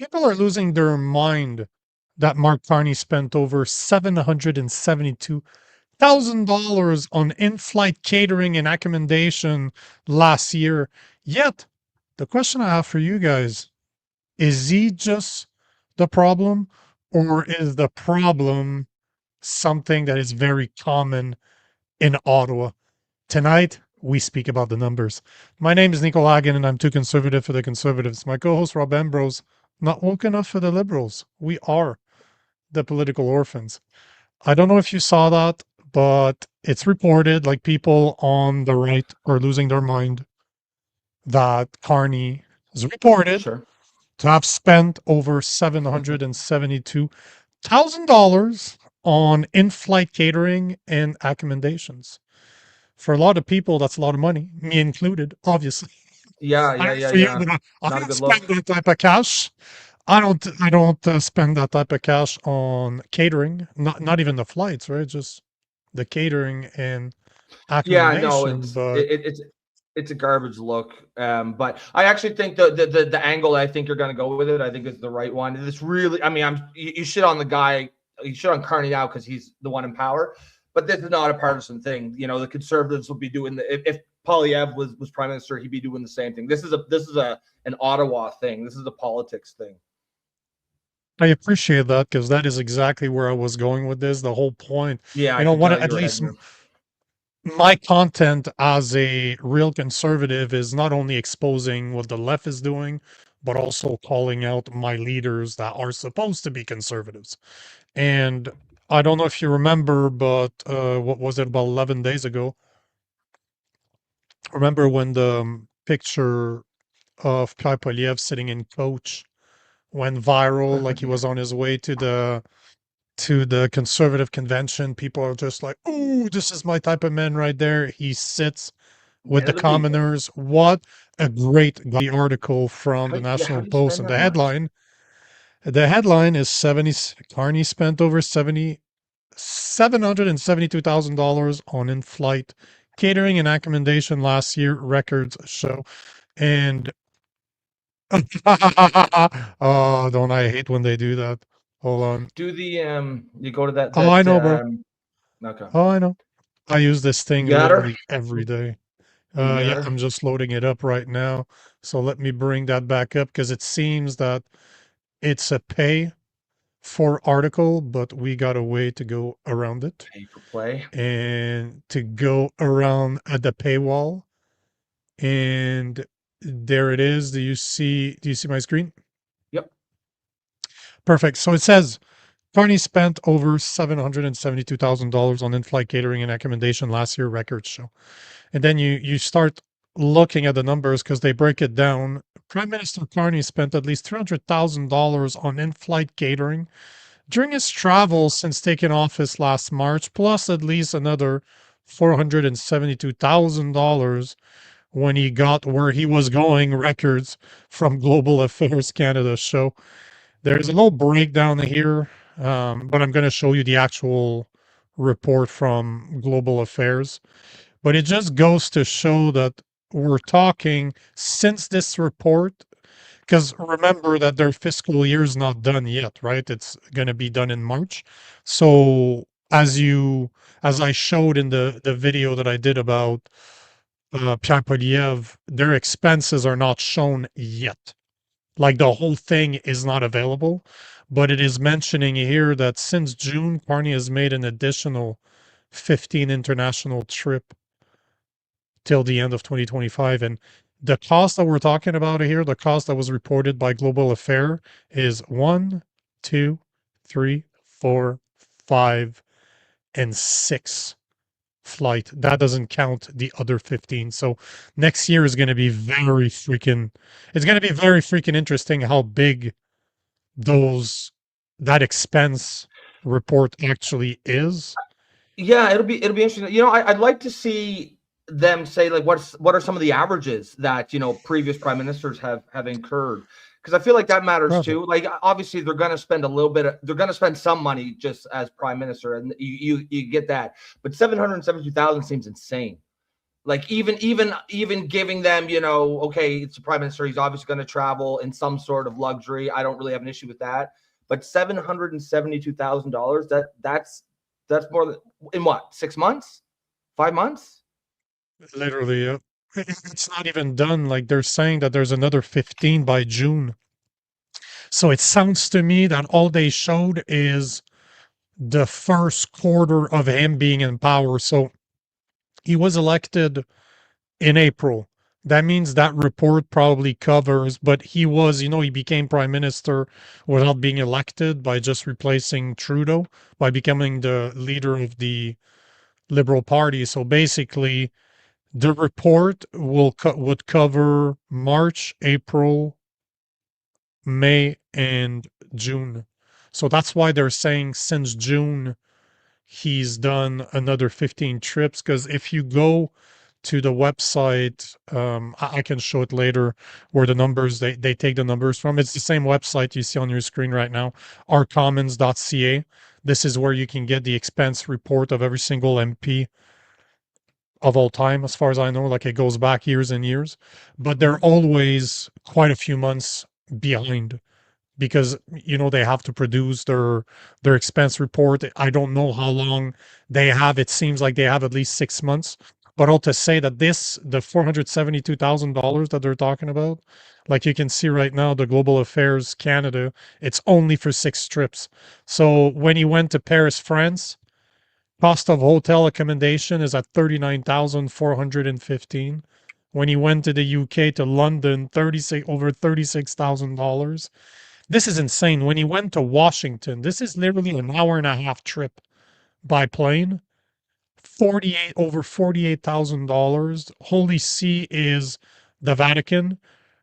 People are losing their mind that Mark Carney spent over $772,000 on in-flight catering and accommodation last year. Yet, the question I have for you guys, is he just the problem, or is the problem something that is very common in Ottawa? Tonight, we speak about the numbers. My name is Nico Hagen, and I'm too conservative for the conservatives. My co-host Rob Ambrose, not woke enough for the liberals. We are the political orphans. I don't know if you saw that, but it's reported like people on the right are losing their mind that Carney is reported Sure. to have spent over $772,000 on in-flight catering and accommodations. For a lot of people, that's a lot of money, me included, obviously. Yeah, I yeah, don't know yeah, for you, yeah. but I Not a don't good spend look. that type of cash. I don't spend that type of cash on catering. Not even the flights, right? Just the catering and Yeah, no, accommodation. But it's a garbage look. But I actually think the angle I think you're going to go with it, I think is the right one. This really, I mean, you shit on the guy, you shit on Carney now because he's the one in power, but this is not a partisan thing. You know, the conservatives will be doing if Polyev was prime minister, he'd be doing the same thing. This is an Ottawa thing. This is a politics thing. I appreciate that because that is exactly where I was going with this. The whole point, Yeah, I you know, could what tell you at were least heading there. my content as a real conservative is not only exposing what the left is doing, but also calling out my leaders that are supposed to be conservatives. And I don't know if you remember, but what was it, about 11 days ago? Remember when the picture of Kai Polyev sitting in coach went viral, like he Yeah. was on his way to the conservative convention? People are just like, "Ooh, this is my type of man right there. He sits with Man the of the people. commoners." What a great article from the Yeah, how National do you Post, spend and that much? the headline is 70 Carney spent over 772,000 dollars on in-flight catering and accommodation last year, records show. And oh, don't I hate when they do that? Hold on. Do the you go to that Oh, I that know, bro. okay. Oh, I know. I use this thing You got her? literally every day. You got Yeah, her? I'm just loading it up right now. So let me bring that back up because it seems that it's a pay for article, but we got a way to go around it. Pay for play. And to go around at the paywall. And there it is. Do you see my screen? Yep. Perfect. So it says Carney spent over $772,000 on in-flight catering and accommodation last year, records show. And then you start looking at the numbers because they break it down. Prime Minister Carney spent at least $300,000 on in-flight catering during his travels since taking office last March, plus at least another $472,000 when he got where he was going, records from Global Affairs Canada show. There's a little breakdown here, but I'm going to show you the actual report from Global Affairs. But it just goes to show that we're talking since this report, because remember that their fiscal year is not done yet, right? It's going to be done in March. So as I showed in the video that I did about Pierre Poliev, their expenses are not shown yet. Like the whole thing is not available, but it is mentioning here that since June, Carney has made an additional 15 international trip till the end of 2025. And the cost that we're talking about here, the cost that was reported by Global Affair is one, two, three, four, five, and six flight. That doesn't count the other 15. So next year is going to be it's going to be very freaking interesting how big those that expense report actually is. Yeah, it'll be interesting. You know, I'd like to see them say like what are some of the averages that previous prime ministers have incurred, because I feel like that matters Perfect. too. Like obviously they're going to spend a little bit they're going to spend some money just as prime minister, and you get that, but 772,000 seems insane. Like even giving them, you know, okay, it's the prime minister. He's obviously going to travel in some sort of luxury. I don't really have an issue with that. But $772,000. That's more than in what 6 months, 5 months. Literally, it's not even done. Like they're saying that there's another 15 by June. So it sounds to me that all they showed is the first quarter of him being in power. So he was elected in April. That means that report probably covers, but he was, he became prime minister without being elected by just replacing Trudeau, by becoming the leader of the Liberal Party. So basically, the report would cover March, April, May, and June. So that's why they're saying since June he's done another 15 trips. Because if you go to the website, I can show it later where the numbers they take the numbers from. It's the same website you see on your screen right now, rcommons.ca. This is where you can get the expense report of every single MP of all time, as far as I know. Like it goes back years and years, but they're Mhm. always quite a few months behind because they have to produce their expense report. I don't know how long they have. It seems like they have at least 6 months. But all to say that the $472,000 that they're talking about, like you can see right now, the Global Affairs Canada, it's only for 6 trips. So when he went to Paris, France, cost of hotel accommodation is at 39,415. When he went to the UK to London, over $36,000. This is insane. When he went to Washington, this is literally an hour and a half trip by plane. 48 over $48,000. Holy See is the Vatican.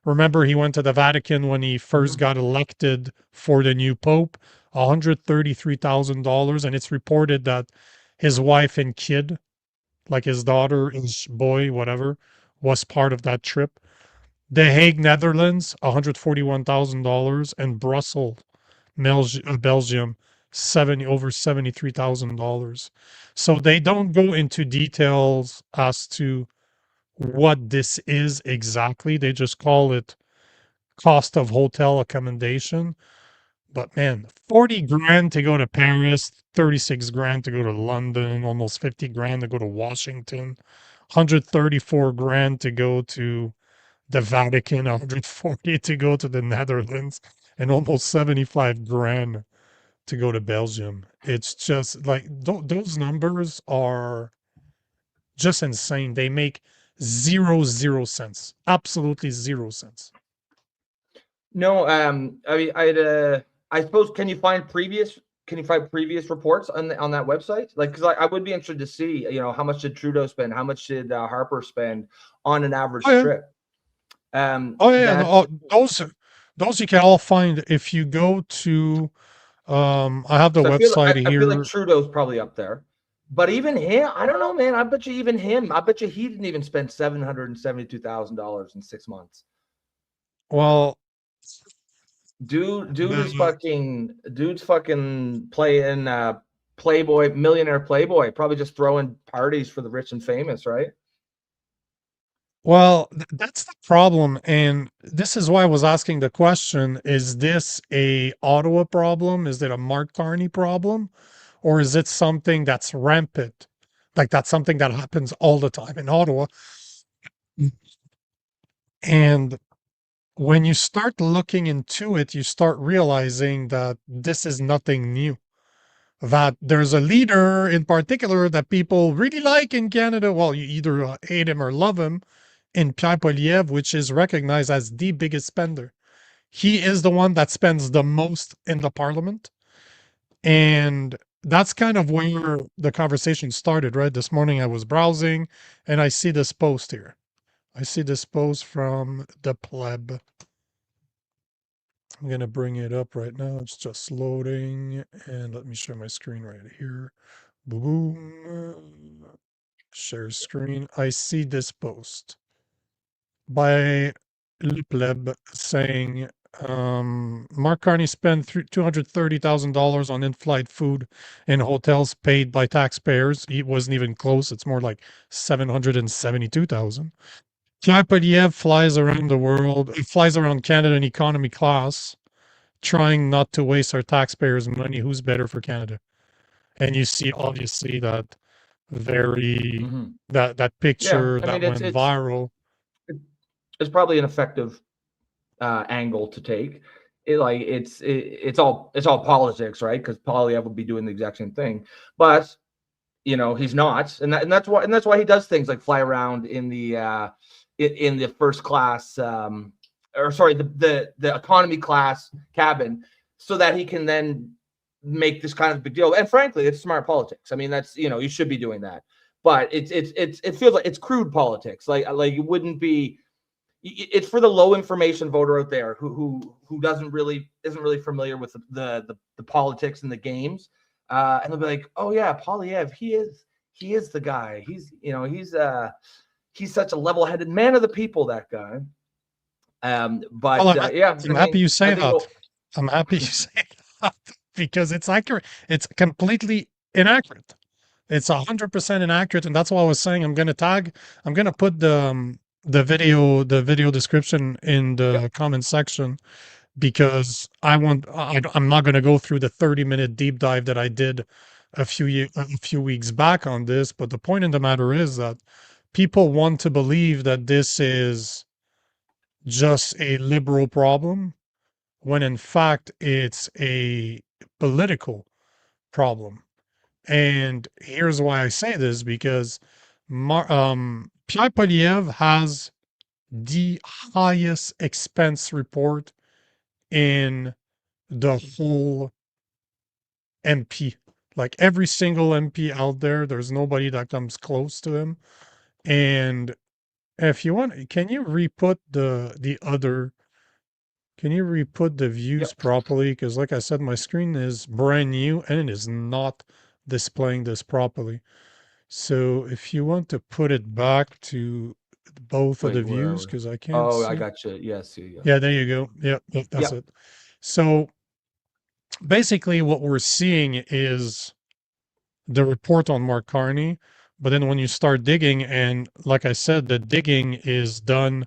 Remember, he went to the Vatican when he first Mhm. got elected for the new pope. $133,000, and it's reported that his wife and kid, like his daughter, his boy, whatever, was part of that trip. The Hague, Netherlands, $141,000, and Brussels, Belgium, 73,000 dollars. So they don't go into details as to what this is exactly. They just call it cost of hotel accommodation. But man, 40 grand to go to Paris, 36 grand to go to London, almost 50 grand to go to Washington, 134 grand to go to the Vatican, 140 to go to the Netherlands, and almost 75 grand to go to Belgium. It's just like those numbers are just insane. They make zero sense. Absolutely 0 cents. No, I mean, I suppose can you find previous reports on that website? Like, because I would be interested to see, you know, how much did Trudeau spend, how much did Harper spend on an Oh average yeah. trip? Oh yeah. No, That's those you can all find if you go to I have the so website I feel like here. Trudeau's probably up there, but even him, I don't know, man. I bet you even him, I bet you he didn't even spend $772,000 in 6 months. Well, the Dude's fucking playing Playboy, millionaire Playboy, probably just throwing parties for the rich and famous, right? Well, that's the problem, and this is why I was asking the question, is this a Ottawa problem? Is it a Mark Carney problem? Or is it something that's rampant? Like that's something that happens all the time in Ottawa. And when you start looking into it, you start realizing that this is nothing new. That there's a leader in particular that people really like in Canada. Well, you either hate him or love him, in Pierre Poilievre, which is recognized as the biggest spender. He is the one that spends the most in the parliament. And that's kind of where the conversation started, right? This morning I was browsing and I see this post here. I see this post from the pleb. I'm going to bring it up right now. It's just loading. And let me share my screen right here. Boom. Share screen. I see this post by Le Pleb saying Mark Carney spent $230,000 on in-flight food in hotels paid by taxpayers. He wasn't even close. It's more like 772,000. Taxpayer flies around the world, flies around Canada in economy class, trying not to waste our taxpayers' money. Who's better for Canada? And you see, obviously, that very Hmm. that Yeah, picture I that mean went viral. it's probably an effective angle to take. It's all politics, right? Because Polyev would be doing the exact same thing, but he's not, and that's why he does things like fly around in the first class, or sorry, the economy class cabin, so that he can then make this kind of big deal. And frankly, it's smart politics. I mean, that's you should be doing that, but it feels like it's crude politics. Like it wouldn't be. It's for the low information voter out there who isn't really familiar with the politics and the games, and they'll be like, oh yeah, Polyev, he is the guy. He's such a level-headed man of the people, that guy. Well, But yeah, I I'm happy mean, you I say think that. it'll. I'm happy you say that because it's accurate. It's completely inaccurate. It's 100% inaccurate, and that's why I was saying I'm gonna tag. I'm gonna put the video description in Yep. the comment section because I'm not gonna go through the 30-minute deep dive that I did a few weeks back on this. But the point in the matter is that people want to believe that this is just a liberal problem when in fact it's a political problem. And here's why I say this because Pierre Polyev has the highest expense report in the whole MP. Like every single MP out there, there's nobody that comes close to him. And if you want, can you re-put the views Yep. properly? Because like I said, my screen is brand new and it is not displaying this properly. So if you want to put it back to both of the Wait, where are views, we? because I can't Oh, I see. got you. Yes, yeah. Yeah, there you go. Yep, yep, that's Yep. it. So basically what we're seeing is the report on Mark Carney. But then when you start digging, and like I said, the digging is done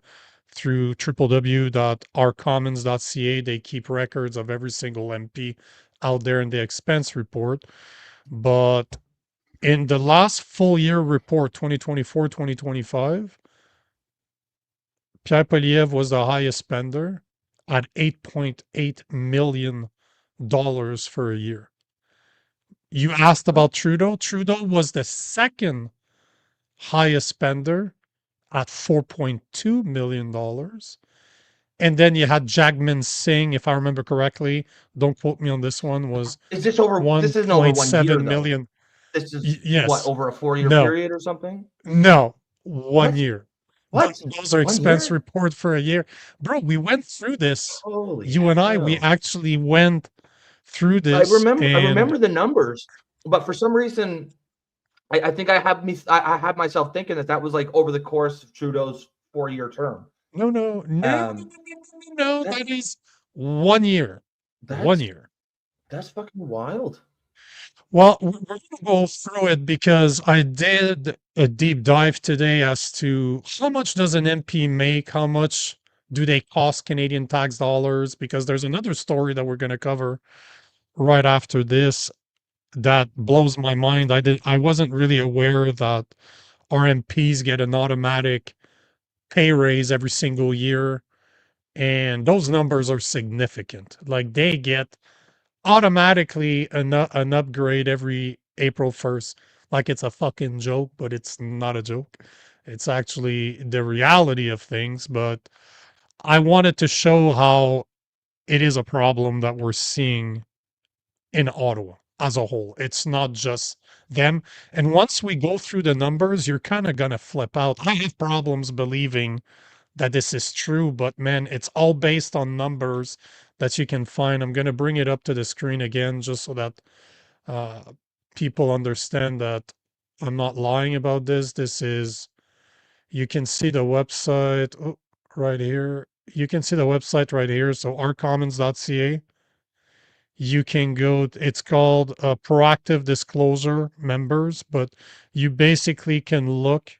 through www.ourcommons.ca. They keep records of every single MP out there in the expense report. But in the last full year report, 2024-2025, Pierre Polyev was the highest spender at $8.8 million for a year. You asked about Trudeau. Trudeau was the second highest spender at $4.2 million. And then you had Jagmeet Singh, if I remember correctly, don't quote me on this one, was This isn't over 1 year 1.7 though. million. This is what, Yes. over a 4-year No. period or something? No. 1 What? year. What? Those are One expense year? report for a year. Bro, we went through this. Holy You and we hell. actually went through I this remember I and remember the numbers, but for some reason I think I had myself thinking that was like over the course of Trudeau's 4-year term. no, no, no, no, no, Um, no, no, that that is 1 year. 1 that's year. that's fucking wild. Well, we're going to go through it because I did a deep dive today as to how much does an MP make? How much do they cost Canadian tax dollars? Because there's another story that we're going to cover right after this that blows my mind. I wasn't really aware that RMPs get an automatic pay raise every single year, and those numbers are significant. Like they get automatically an upgrade every April 1st. Like it's a fucking joke, but it's not a joke. It's actually the reality of things. But I wanted to show how it is a problem that we're seeing in Ottawa as a whole. It's not just them. And once we go through the numbers, you're kind of going to flip out. I have problems believing that this is true, but man, it's all based on numbers that you can find. I'm going to bring it up to the screen again just so that uh, people understand that I'm not lying about this. You can see the website right here. you can see the website right here. So rcommons.ca. You can go, it's called proactive disclosure members, but you basically can look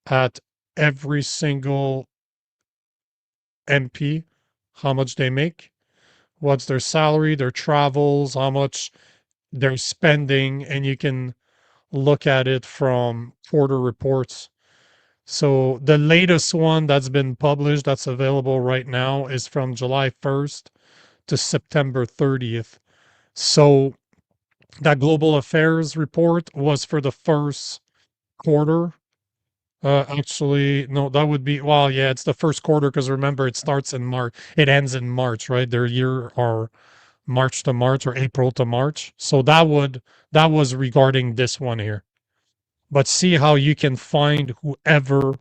at every single MP, how much they make, what's their salary, their travels, how much they're spending, and you can look at it from quarter reports. So the latest one that's been published that's available right now is from July 1st to September 30th. So that global affairs report was for the first quarter. Actually, no, that would be, well, yeah, it's the first quarter because remember it starts in March, it ends in March, right? Their year are March to March or April to March. So that was regarding this one here. But see how you can find whoever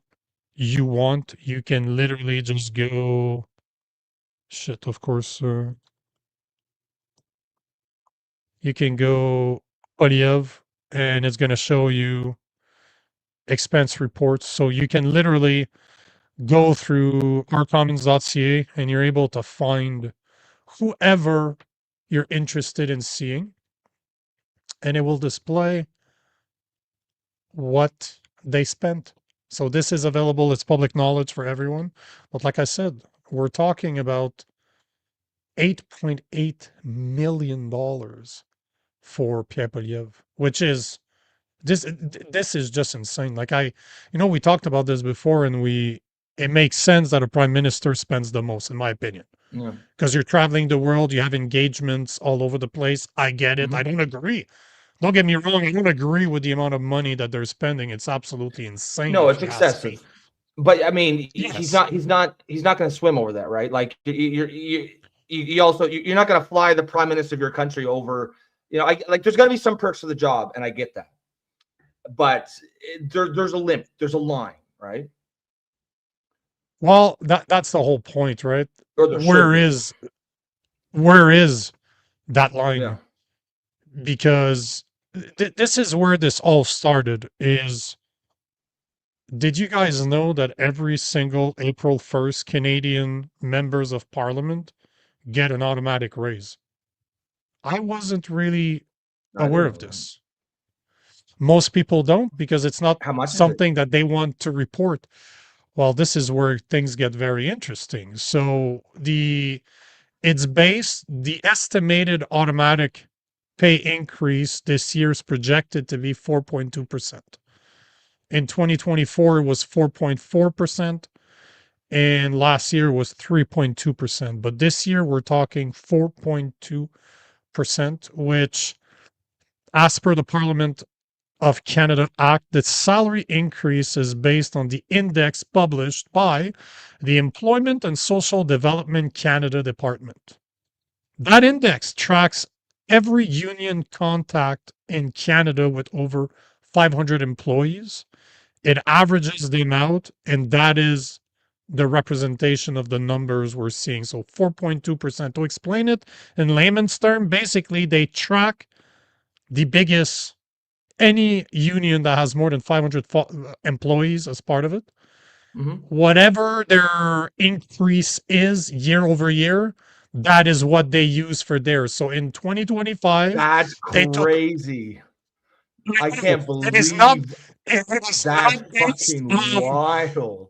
you want. You can literally just go, shit, of course, you can go Poliev and it's going to show you expense reports. So you can literally go through rcommons.ca and you're able to find whoever you're interested in seeing, and it will display what they spent. So this is available, it's public knowledge for everyone. But like I said, we're talking about $8.8 million for Pierre Poliev, which is this is just insane. Like we talked about this before, and it makes sense that a prime minister spends the most, in my opinion, Yeah. because you're traveling the world, you have engagements all over the place. I get it. I don't agree. Don't get me wrong. I don't agree with the amount of money that they're spending. It's absolutely insane, No, if it's you ask me. excessive. But I mean, Yes. he's not going to swim over that, right? Like you also you're not going to fly the prime minister of your country over. Like there's got to be some perks to the job, and I get that. But there's a limit, there's a line, right? Well, that's the whole point, right? Or there should be. Where is that Yeah. line? Because this is where this all started. Is did you guys know that every single April 1st Canadian members of parliament get an automatic raise? I wasn't really I didn't aware know of that. this. Most people don't because it's not How much is it? something that they want to report. Well, this is where things get very interesting. So the estimated automatic pay increase this year is projected to be 4.2%. In 2024, it was 4.4%, and last year was 3.2%. But this year, we're talking 4.2%, which, as per the Parliament of Canada Act, the salary increase is based on the index published by the Employment and Social Development Canada Department. That index tracks every union contact in Canada with over 500 employees. It averages them out, and that is the representation of the numbers we're seeing. So 4.2%. To explain it in layman's term, basically they track the biggest, any union that has more than 500 employees as part of it. Mm-hmm. Whatever their increase is year over year, that is what they use for theirs. So in 2025, That's they took, crazy. I can't it is not, believe it is that's not based fucking on, wild.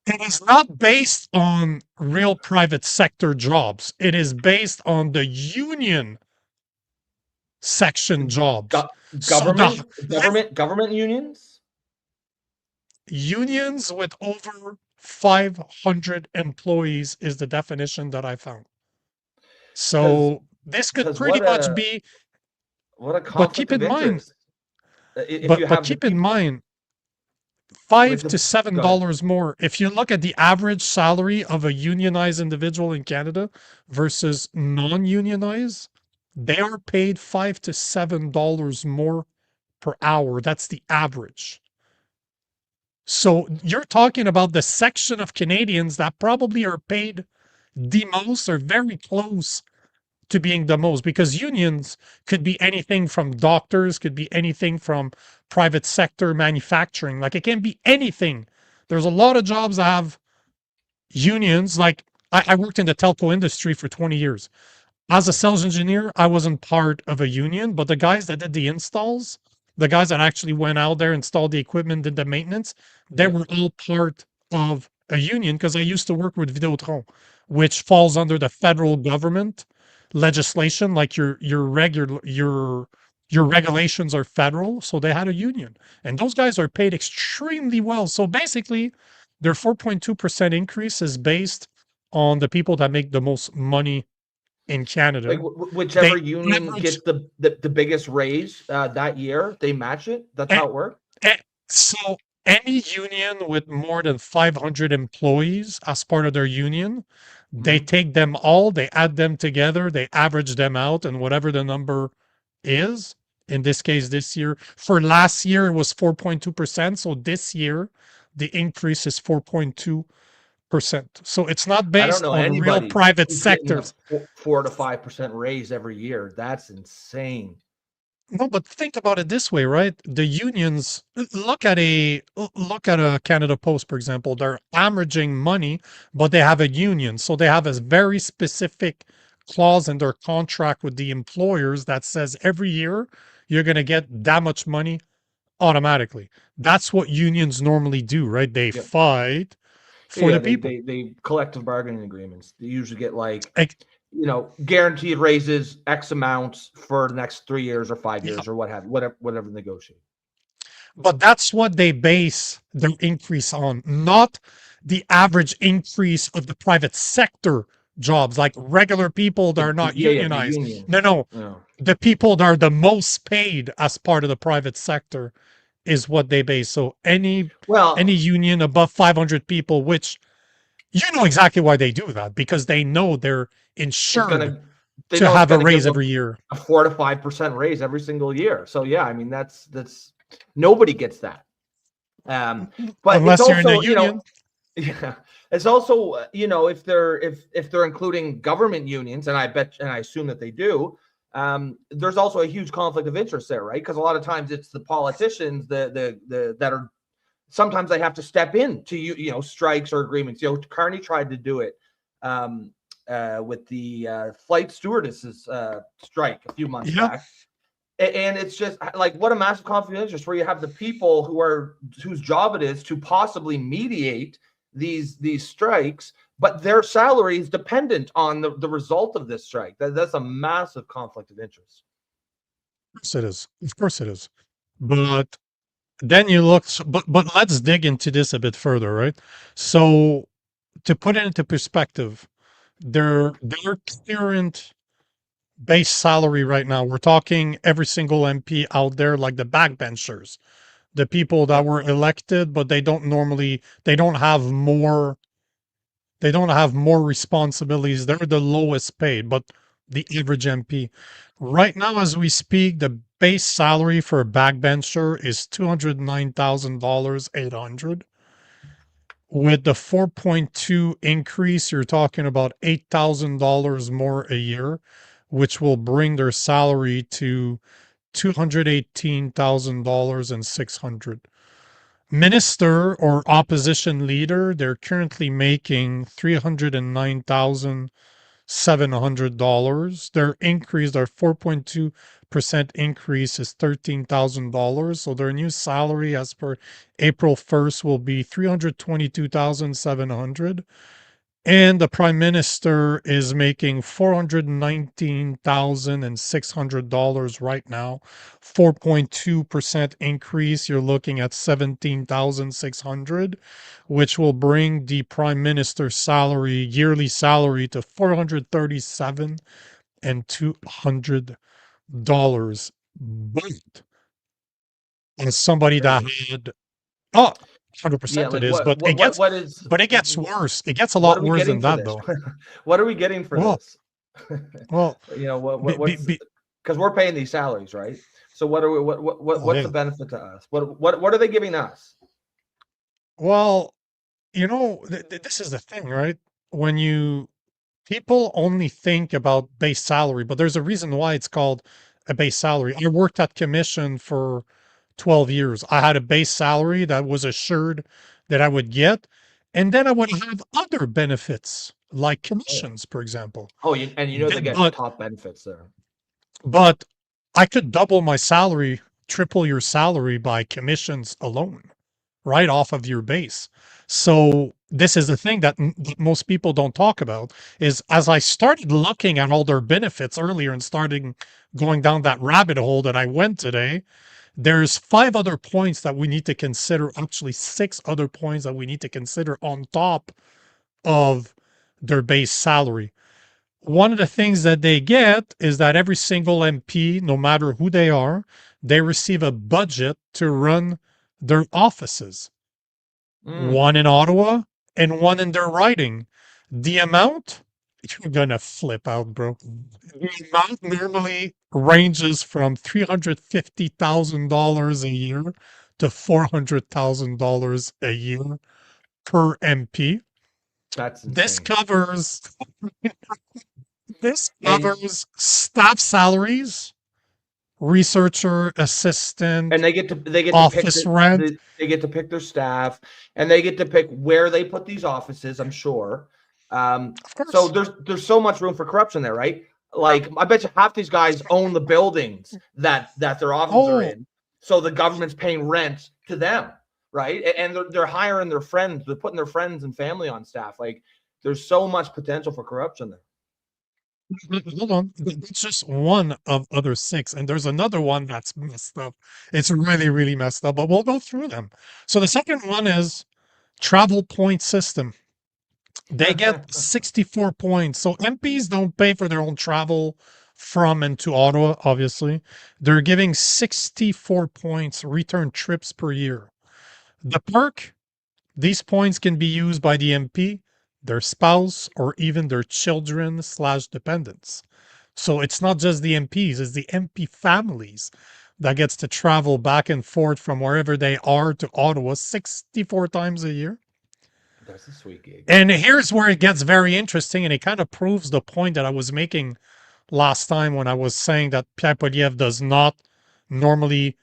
it is not based on real private sector jobs. It is based on the union section jobs. Go- So the government unions? unions with over 500 employees is the definition that I found. Because So this could because pretty much be, what a but conflict keep of in mind, interest. If you have the keep in people mind, with five to the seven go ahead. dollars more. If you look at the average salary of a unionized individual in Canada versus non-unionized, they are paid $5 to $7 more per hour. That's the average. So you're talking about the section of Canadians that probably are paid the most or very close to being the most, because unions could be anything from doctors, could be anything from private sector manufacturing. Like it can be anything. There's a lot of jobs that have unions, like I worked in the telco industry for 20 years. As a sales engineer, I wasn't part of a union, but the guys that did the installs, the guys that actually went out there, installed the equipment, did the maintenance, they Yeah. were all part of a union because I used to work with Videotron, which falls under the federal government legislation. Like your regulations are federal, so they had a union, and those guys are paid extremely well. So basically, their 4.2% increase is based on the people that make the most money in Like Canada. whichever They union average gets the biggest raise that year, they match it. That's eh, how it works. so any union with more than 500 employees as part of their union, they Mhm. take them all, they add them together, they average them out, and whatever the number is, in this case, this year, for last year, it was 4.2%. So this year, the increase is 4.2%. So it's not I don't based know on real anybody private who's getting a sectors. 4 to 5% raise every year. That's insane. No, but think about it this way, right? The unions look at a Canada Post, for example. They're averaging money, but they have a union, so they have a very specific clause in their contract with the employers that says every year you're going to get that much money automatically. That's what unions normally do, right? They Yeah. fight for Yeah, the they people. they they collective bargaining agreements. They usually get like, Like, guaranteed raises X amounts for the next 3 years or five yeah, years or what have you, whatever negotiate. but that's what they base their increase on, not the average increase of the private sector jobs, like regular people that are not Yeah, the unionized. unions. No, no, Yeah. the people that are the most paid as part of the private sector is what they base. So any Well, union above 500 people, which you know exactly why they do that, because they know they're it's insured gonna they to know it's have a gonna give raise them every year. a 4 to 5% raise every single year. So yeah, I mean that's nobody gets that. But it's Unless you're in a also, union. yeah, it's also, if they're including government unions, and I assume that they do. There's also a huge conflict of interest there, right? Because a lot of times it's the politicians that are, sometimes they have to step in to strikes or agreements. Carney tried to do it, um, with the flight stewardesses strike a few months Yeah. back. And it's just like, what a massive conflict of interest, where you have the people whose job it is to possibly mediate these strikes, but their salary is dependent on the result of this strike. That's a massive conflict of interest. Of course it is. Of course it is. But then you look, but let's dig into this a bit further, right? So to put it into perspective, their current base salary right now, we're talking every single MP out there, like the backbenchers, the people that Yeah. were elected, but they don't have more, they don't have more responsibilities. They're the lowest paid, but the average MP. Right now, as we speak, the base salary for a backbencher is $209,000 800. With the 4.2 increase, you're talking about $8,000 more a year, which will bring their salary to $218,000 and 600. Minister or opposition leader, they're currently making $309,700. Their increase, their 4.2% increase is $13,000. So their new salary as per April 1st will be 322,700. And the prime minister is making $419,600 right now. 4.2% increase. You're looking at 17,600, which will bring the prime minister's salary, yearly salary, to 437 and $200. But as somebody that Crazy. had, oh, Yeah, 100% it like is, but it gets worse. It gets a what lot are we worse getting than for that this? though. What are we getting for Well, this? well, be, be, What's, be, because we're paying these salaries, right? So what are we oh, what's yeah. the benefit to us? What are they giving us? Well, this is the thing, right? When you people only think about base salary, but there's a reason why it's called a base salary. I worked at commission for 12 years. I had a base salary that was assured that I would get. And then I would have other benefits like Oh, commissions, for example. oh, you know they Th- get But top benefits there. but I could double my salary, triple your salary by commissions alone, right off of your base. So this is the thing that most people don't talk about is as I started looking at all their benefits earlier and starting going down that rabbit hole that I went today, there's five other points that we need to consider, actually six other points that we need to consider on top of their base salary. One of the things that they get is that every single MP, no matter who they are, they receive a budget to run their offices, Mm. one in Ottawa and one in their riding. The amount, you're gonna flip out, bro. The amount normally ranges from $350,000 a year to $400,000 a year per MP. That's This insane. covers this And covers staff salaries, researcher, and assistant, they get to pick office rent. they get to pick their staff, and they get to pick where they put these offices, I'm sure. Of So course. there's so much room for corruption there, right? Like I bet you half these guys own the buildings that their offices are Oh, in, so the government's paying rent to them, right? And they're hiring their friends, they're putting their friends and family on staff. Like there's so much potential for corruption there. hold on. That's just one of other six. And there's another one that's messed up. It's really, really messed up, but we'll go through them. So the second one is travel point system. They get 64 points. So MPs don't pay for their own travel from and to Ottawa, obviously. They're giving 64 points return trips per year. The perk, these points can be used by the MP, their spouse, or even their children slash dependents. So it's not just the MPs, it's the MP families that gets to travel back and forth from wherever they are to Ottawa 64 times a year. That's a sweet gig. And here's where it gets very interesting, and it kind of proves the point that I was making last time when I was saying that Pierre Poliev does not normally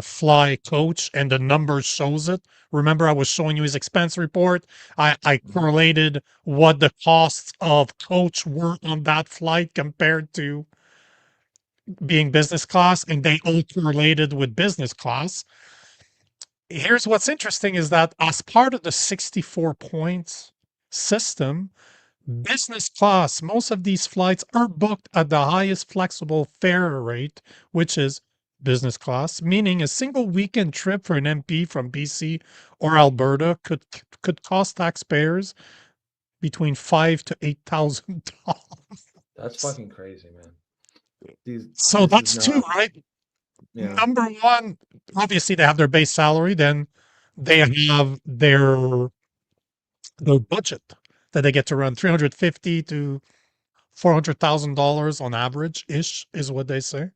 fly coach, and the numbers shows it. Remember, I was showing you his expense report. I Mhm. correlated what the costs of coach were on that flight compared to being business class, and they all correlated with business class. Here's what's interesting is that as part of the 64 points system, business class, most of these flights are booked at the highest flexible fare rate, which is business class, meaning a single weekend trip for an MP from BC or Alberta could cost taxpayers between five to That's $8,000. fucking crazy, man. These So this is that's two, not. right? Yeah. Number one, obviously they have their base salary, then they have their budget that they get to run 350 to $400,000 on average ish is what they say.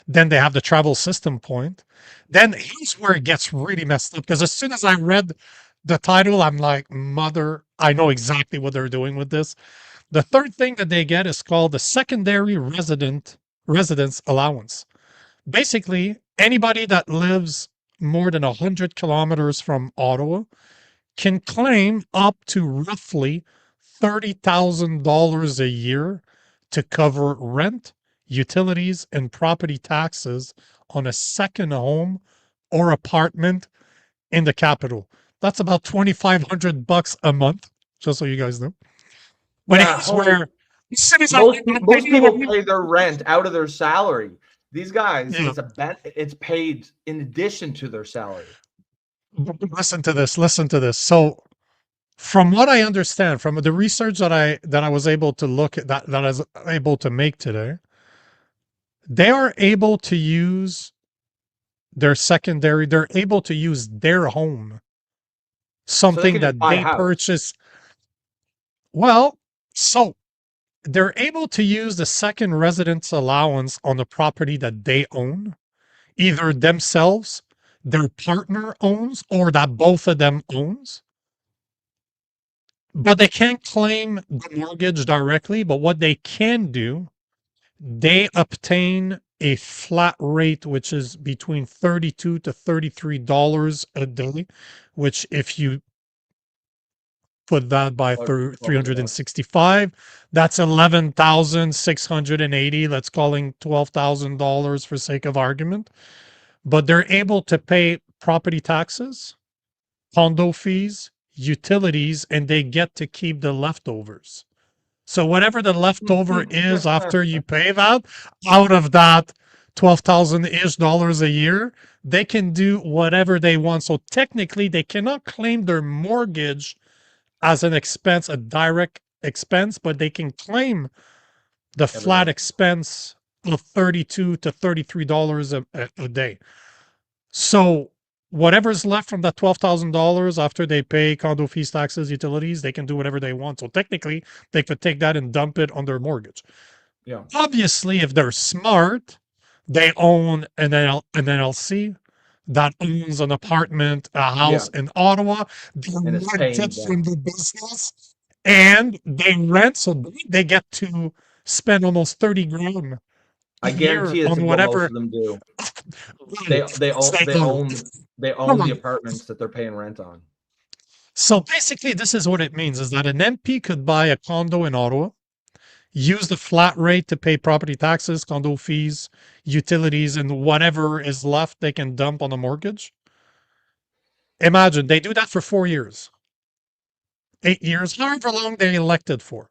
Then they have the travel system point. Then here's where it gets really messed up because as soon as I read the title, I'm like, mother, I know exactly what they're doing with this. The third thing that they get is called the secondary residence allowance. Basically, anybody that lives more than 100 kilometers from Ottawa can claim up to roughly $30,000 a year to cover rent, utilities, and property taxes on a second home or apartment in the capital. That's about 2,500 bucks a month, just so you guys know. But Yeah, here's holy. where, as soon as I Most knew what people we, pay their rent out of their salary. These guys, yeah, it's paid in addition to their salary. listen to this, listen to this. So from what I understand, from the research that I was able to look at that I was able to make today, they are able to use their secondary, they're able to use their home, So they something can just that buy a they house. purchase. Well, so they're able to use the second residence allowance on the property that they own, either themselves, their partner owns, or that both of them owns. But they can't claim the mortgage directly. But what they can do, they obtain a flat rate, which is between $32 to $33 a day, which if you put that by What was it? 365. That's 11,680. Let's calling $12,000 for sake of argument. But they're able to pay property taxes, condo fees, utilities, and they get to keep the leftovers. So whatever the leftover is after you pay that, out of that 12,000-ish dollars a year, they can do whatever they want. So technically, they cannot claim their mortgage as an expense, a direct expense, but they can claim the flat Everything. expense of $32 to $33 a day. So whatever's left from that $12,000 after they pay condo fees, taxes, utilities, they can do whatever they want. So technically, they could take that and dump it on their mortgage. Yeah. Obviously, if they're smart, they own an LLC that owns an apartment, a Yeah. house in Ottawa. They And it's rent paying it from them. the business and they rent, so they get to spend almost 30 grand a I year guarantee this on is what most whatever. of them do. They Right. they own They they own. own they Come own the on. apartments that they're paying rent on. So basically, this is what it means is that an MP could buy a condo in Ottawa, use the flat rate to pay property taxes, condo fees, utilities, and whatever is left they can dump on the mortgage. Imagine they do that for 4 years, 8 years, however long they elected for.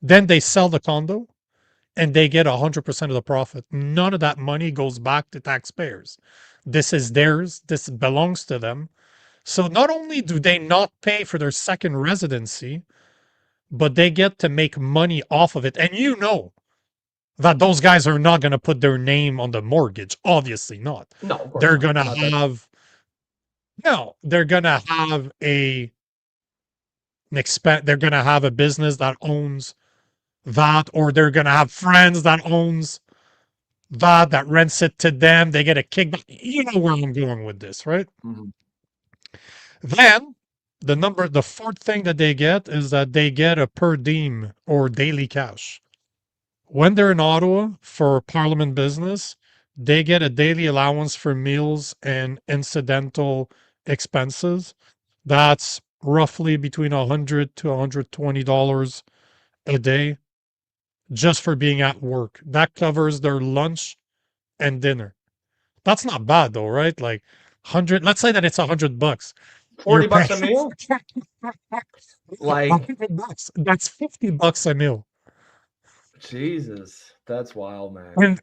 Then they sell the condo and they get 100% of the profit. None of that money goes back to taxpayers. This is theirs. This belongs to them. So not only do they not pay for their second residency, but they get to make money off of it. And you know that those guys are not going to put their name on the mortgage. Obviously not. No, of course They're not. going to Not that. have, no, they're going to have they're going to have a business that owns that, or they're going to have friends that owns that rents it to them. They get a kickback. You know where I'm going with this, right? Mhm. Then the fourth thing that they get is that they get a per diem or daily cash. When they're in Ottawa for Parliament business, they get a daily allowance for meals and incidental expenses. That's roughly between $100 to $120 a day just for being at work. That covers their lunch and dinner. That's not bad though, right? Like 100, let's say that it's $100. You're 40 paying bucks a meal? Like, $100. That's $50 a meal. Jesus, that's wild, man. And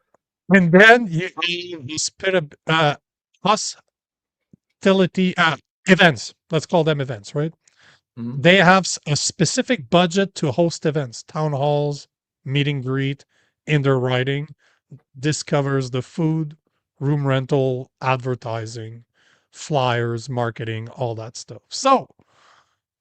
and then you spit hostility events. Let's call them events, right? Mhm. They have a specific budget to host events, town halls, meet and greet in their writing. This covers the food, room rental, advertising, flyers, marketing, all that stuff. So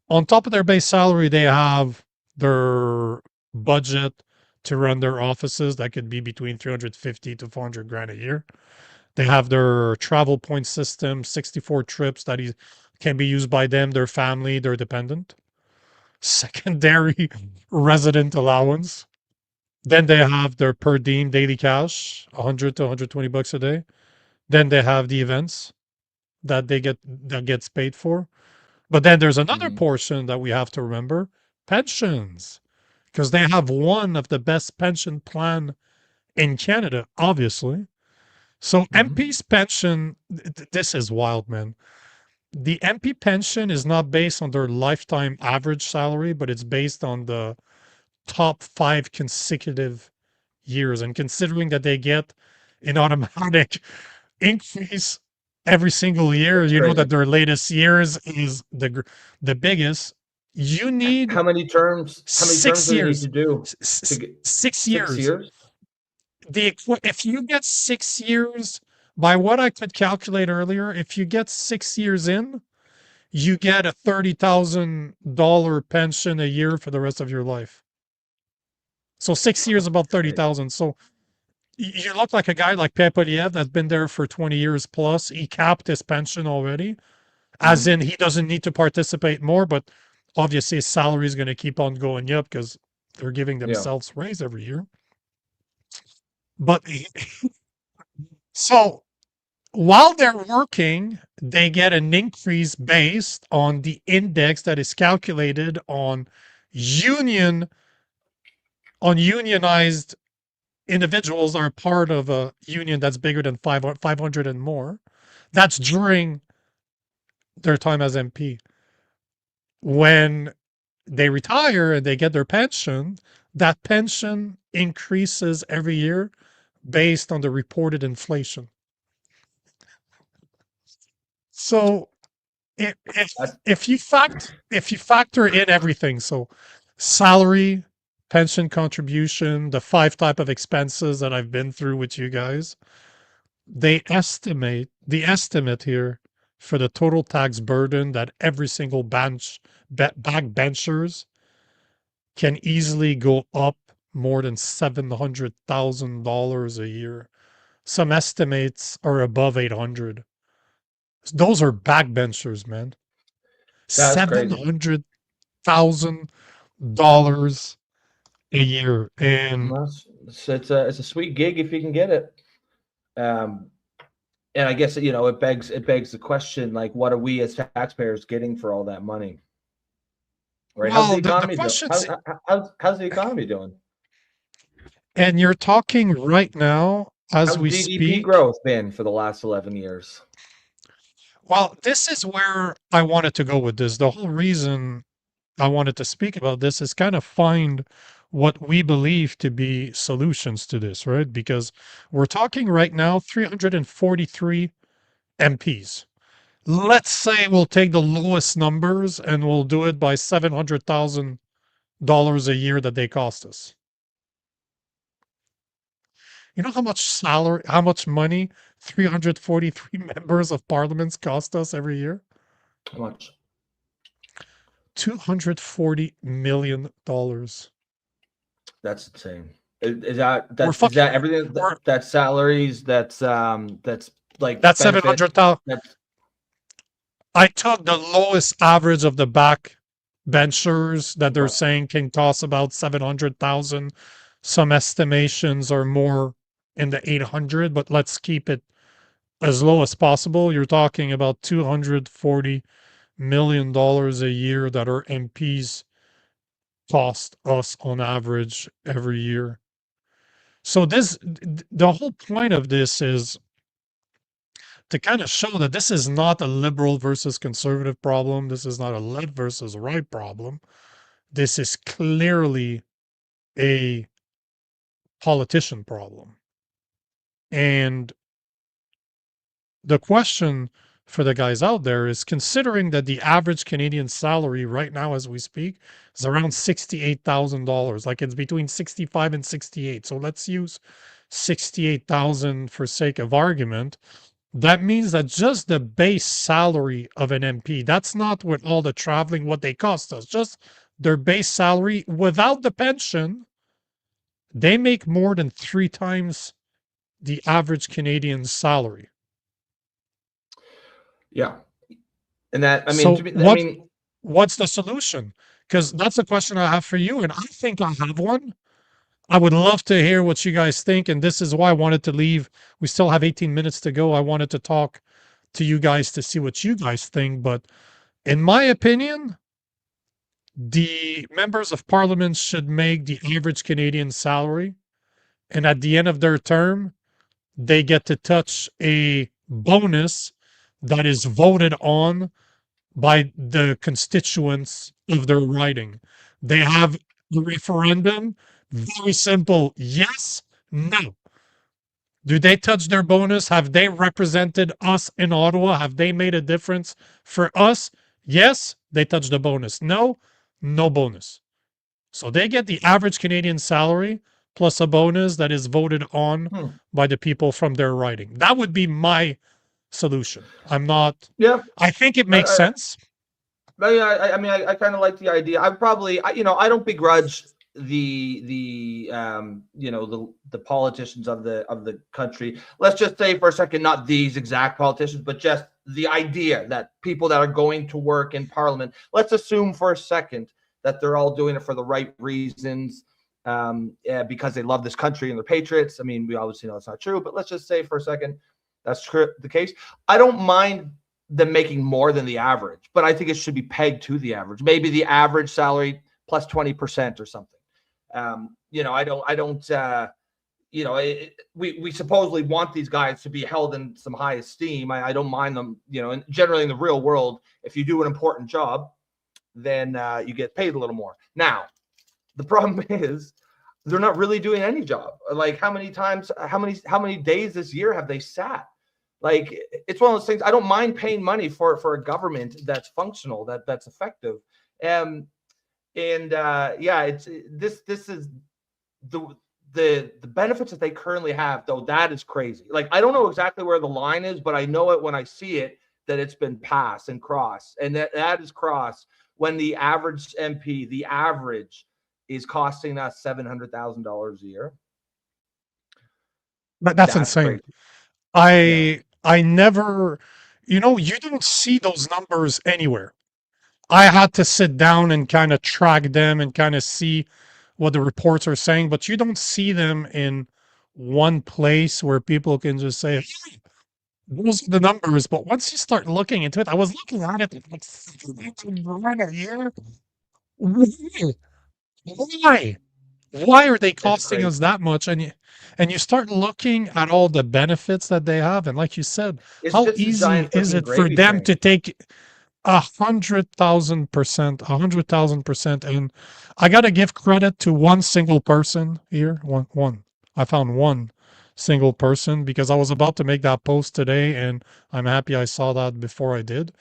on top of their base salary, they have their budget to run their offices. That could be between 350 to 400 grand a year. They have their travel point system, 64 trips that can be used by them, their family, their dependent. Secondary resident allowance. Then they have their per diem daily cash, 100 to 120 bucks a day. Then they have the events that gets paid for. But then there's another Mhm. portion that we have to remember, pensions, because they have one of the best pension plan in Canada, obviously. So Mhm. MP's pension, this is wild, man. The MP pension is not based on their lifetime average salary, but it's based on the top 5 consecutive years. And considering that they get an automatic increase every single year, That's you know that crazy. their latest years is the biggest. You need How many terms do they need 6 years. to do to get Six 6 years. years? If you get 6 years, by what I could calculate earlier, if you get 6 years in, you get a $30,000 pension a year for the rest of your life. So 6 years, about Crazy. 30,000. So you look like a guy like Pepeliev that's been there for 20 years plus. He capped his pension already, as Mhm. in he doesn't need to participate more, but obviously his salary is going to keep on going up because they're giving Yeah. themselves raise every year. But so while they're working, they get an increase based on the index that is calculated on unionized individuals are part of a union that's bigger than 500 and more. That's during their time as MP. When they retire and they get their pension, that pension increases every year based on the reported inflation. So if That's if you factor in everything, so salary, pension contribution, the five type of expenses that I've been through with you guys, the estimate here for the total tax burden that every single backbenchers can easily go up more than $700,000 a year. Some estimates are above 800. Those are backbenchers, man. that's Seven crazy. hundred thousand dollars a year, and It's a sweet gig if you can get it. Um, and I guess it begs the question, like, what are we as taxpayers getting for all that money? Right? How's the well, the economy doing? questions, How's the economy doing? and you're talking right now as How's we GDP speak. growth been for the last 11 years? Well, this is where I wanted to go with this. The whole reason I wanted to speak about this is kind of find what we believe to be solutions to this, right? Because we're talking right now 343 MPs. Let's say we'll take the lowest numbers and we'll do it by $700,000 a year that they cost us. You know how much money 343 members of parliaments cost us every year? How much? $240 million. That's insane. Is that We're is fucking, that everything? we're, That's salaries. That's like that's benefits. 700,000. That's I took the lowest average of the back benchers that they're okay. saying can cost about 700,000. Some estimations are more in the 800, but let's keep it as low as possible. You're talking about $240 million a year that our MPs cost us on average every year. So the whole point of this is to kind of show that this is not a liberal versus conservative problem. This is not a left versus right problem. This is clearly a politician problem. And the question for the guys out there is, considering that the average Canadian salary right now as we speak is around $68,000, like it's between 65 and 68. So let's use 68,000 for sake of argument. That means that just the base salary of an MP, that's not with all the traveling, what they cost us, just their base salary without the pension, they make more than 3 times the average Canadian salary. Yeah, and that I mean So to me, I what mean, what's the solution? Because that's a question I have for you, and I think I have one. I would love to hear what you guys think, and this is why I wanted to leave. We still have 18 minutes to go. I wanted to talk to you guys to see what you guys think, but in my opinion, the members of parliament should make the average Canadian salary, and at the end of their term, they get to touch a bonus that is voted on by the constituents of their riding. They have a referendum, very simple, yes, no. Do they touch their bonus? Have they represented us in Ottawa? Have they made a difference for us? Yes, they touch the bonus. No, no bonus. So they get the average Canadian salary plus a bonus that is voted on hmm. by the people from their riding. That would be my solution. I'm not, Yeah. I think it makes I, sense. I kind of like the idea. I probably, I don't begrudge the politicians of the country. Let's just say for a second, not these exact politicians, but just the idea that people that are going to work in Parliament. Let's assume for a second that they're all doing it for the right reasons, because they love this country and they're patriots. I mean, we obviously know it's not true, but let's just say for a second that's the case. I don't mind them making more than the average, but I think it should be pegged to the average. Maybe the average salary plus 20% or something. I don't. We supposedly want these guys to be held in some high esteem. I don't mind them. And generally in the real world, if you do an important job, then you get paid a little more. Now, the problem is they're not really doing any job. Like how many days this year have they sat? Like it's one of those things. I don't mind paying money for a government that's functional, that's effective. It's this is the benefits that they currently have, though. That is crazy. Like I don't know exactly where the line is, but I know it when I see it that it's been passed and crossed, and that is crossed when the average MP, the average, is costing us $700,000 a year. But that's insane. Crazy. Yeah. I never, you don't see those numbers anywhere. I had to sit down and kind of track them and kind of see what the reports are saying, but you don't see them in one place where people can just say, "Hey, those are the numbers." But once you start looking into it, I was looking at it like a year. Why? Why? Why are they It's costing us crazy. that much? And you start looking at all the benefits that they have, and like you said, It's how just a easy giant is freaking it for gravy them train. to take 100,000%, 100,000%? And I gotta give credit to one single person here. One. I found one single person because I was about to make that post today, and I'm happy I saw that before I did,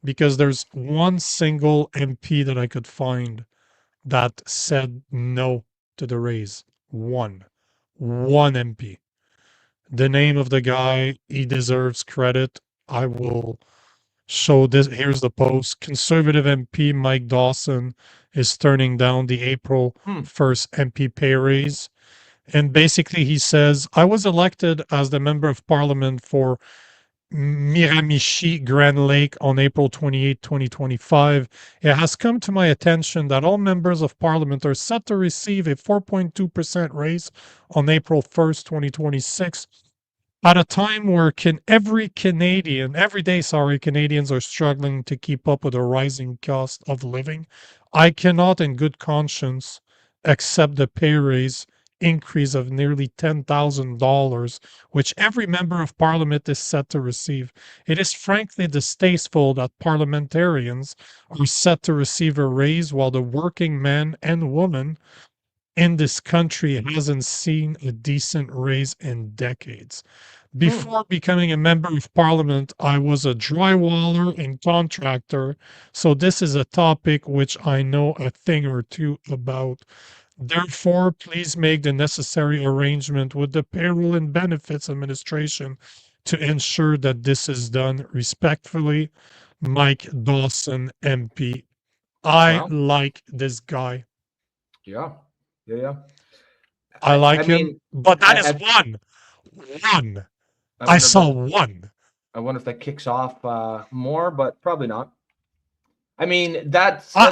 because there's one single MP that I could find that said no to the raise. One MP. The name of the guy, he deserves credit. I will show this. Here's the post. Conservative MP Mike Dawson is turning down the April Hmm. 1st MP pay raise. And basically, he says, I was elected as the member of parliament for Miramichi Grand Lake on April 28, 2025. It has come to my attention that all members of parliament are set to receive a 4.2% raise on April 1st, 2026. At a time where every day, Canadians are struggling to keep up with the rising cost of living, I cannot in good conscience accept the pay raise increase of nearly $10,000, which every member of parliament is set to receive. It is frankly distasteful that parliamentarians are set to receive a raise while the working man and woman in this country hasn't seen a decent raise in decades. Hmm. Before becoming a member of parliament, I was a drywaller and contractor, so this is a topic which I know a thing or two about. Therefore, please make the necessary arrangement with the Payroll and Benefits Administration to ensure that this is done respectfully. Mike Dawson, MP. I Well, like this guy. yeah. Yeah, yeah. I I like him, mean, but that is I, one. One. I I wonder if saw that one. I wonder if that kicks off more, but probably not. I mean, I,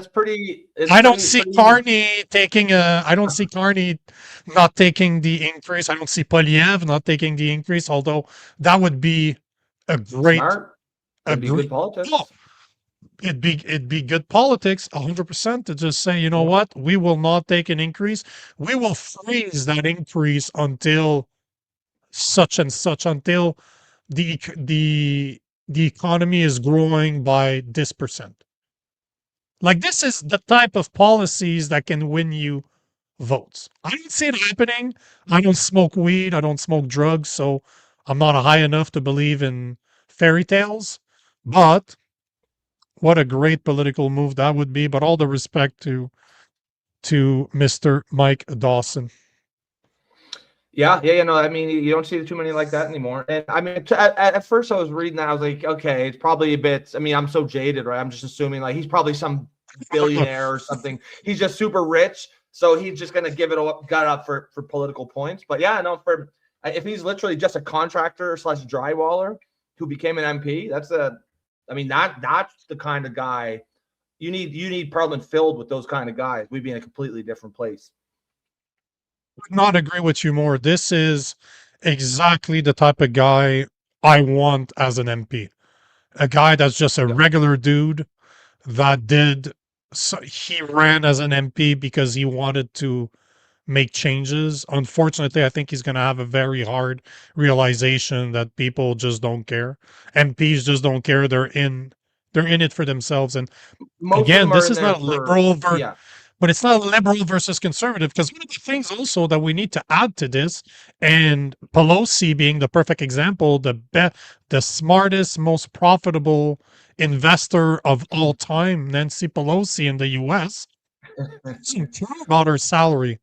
it's I don't pretty see pretty Carney taking I don't see Carney not taking the increase. I don't see Poliev not taking the increase, although that would be a great, smart. a It'd be good great, oh, politics. it'd be good politics, 100%, to just say, you know Yeah. what, we will not take an increase. We will freeze that increase until such and such, until the economy is growing by this percent. Like this is the type of policies that can win you votes. I don't see it happening. I don't smoke weed. I don't smoke drugs, so I'm not high enough to believe in fairy tales. But what a great political move that would be. But all the respect to Mr. Mike Dawson. Yeah. No, I mean, you don't see too many like that anymore. And I mean, at first I was reading that, I was like, okay, it's probably a bit. I mean, I'm so jaded, right? I'm just assuming like he's probably some billionaire or something. He's just super rich, so he's just gonna give it up, gut up for political points. But yeah, no, for if he's literally just a contractor slash drywaller who became an MP, I mean, that's the kind of guy you need. You need Parliament filled with those kind of guys. We'd be in a completely different place. Would not agree with you more. This is exactly the type of guy I want as an MP. A guy that's just a Yeah. regular dude that did, so he ran as an MP because he wanted to make changes. Unfortunately, I think he's going to have a very hard realization that people just don't care. MPs just don't care. They're in it for themselves. And Most of again, them are this in is there not for, liberal yeah. but it's not liberal versus conservative, because one of the things also that we need to add to this, and Pelosi being the perfect example, the smartest, most profitable investor of all time, Nancy Pelosi in the US, doesn't care about her salary.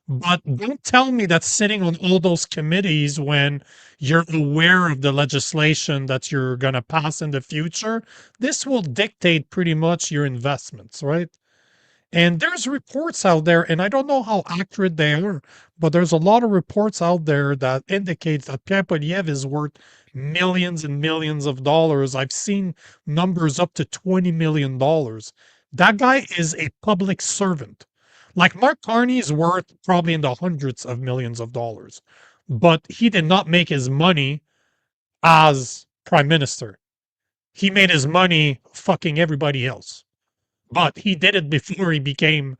But don't tell me that sitting on all those committees when you're aware of the legislation that you're going to pass in the future, this will dictate pretty much your investments, right? And there's reports out there, and I don't know how accurate they are, but there's a lot of reports out there that indicates that Pierre Poilievre is worth millions and millions of dollars. I've seen numbers up to $20 million. That guy is a public servant. Like Mark Carney is worth probably in the hundreds of millions of dollars, but he did not make his money as prime minister. He made his money fucking everybody else. But he did it before he became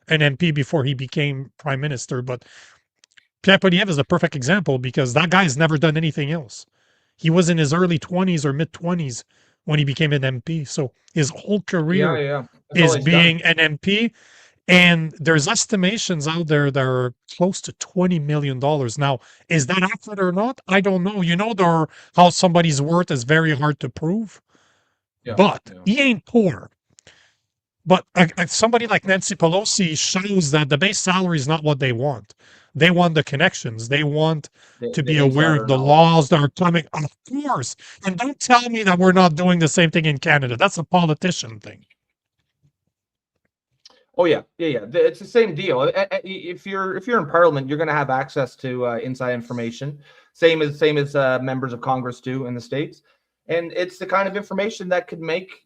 an MP, before he became prime minister. But Pierre Poilievre is a perfect example because that guy's never done anything else. He was in his early 20s or mid 20s when he became an MP. So his whole Yeah, career yeah. That's all is he's done. being an MP. And there's estimations out there that are close to $20 million. Now, is that accurate or not? I don't know. How somebody's worth is very hard to prove, Yeah, but yeah. he ain't poor. But somebody like Nancy Pelosi shows that the base salary is not what they want. They want the connections. They want to The be aware of insider the knowledge. laws that are coming. Of course. And don't tell me that we're not doing the same thing in Canada. That's a politician thing. Oh yeah, yeah, yeah. It's the same deal. If you're in Parliament, you're going to have access to inside information, same as members of Congress do in the states, and it's the kind of information that could make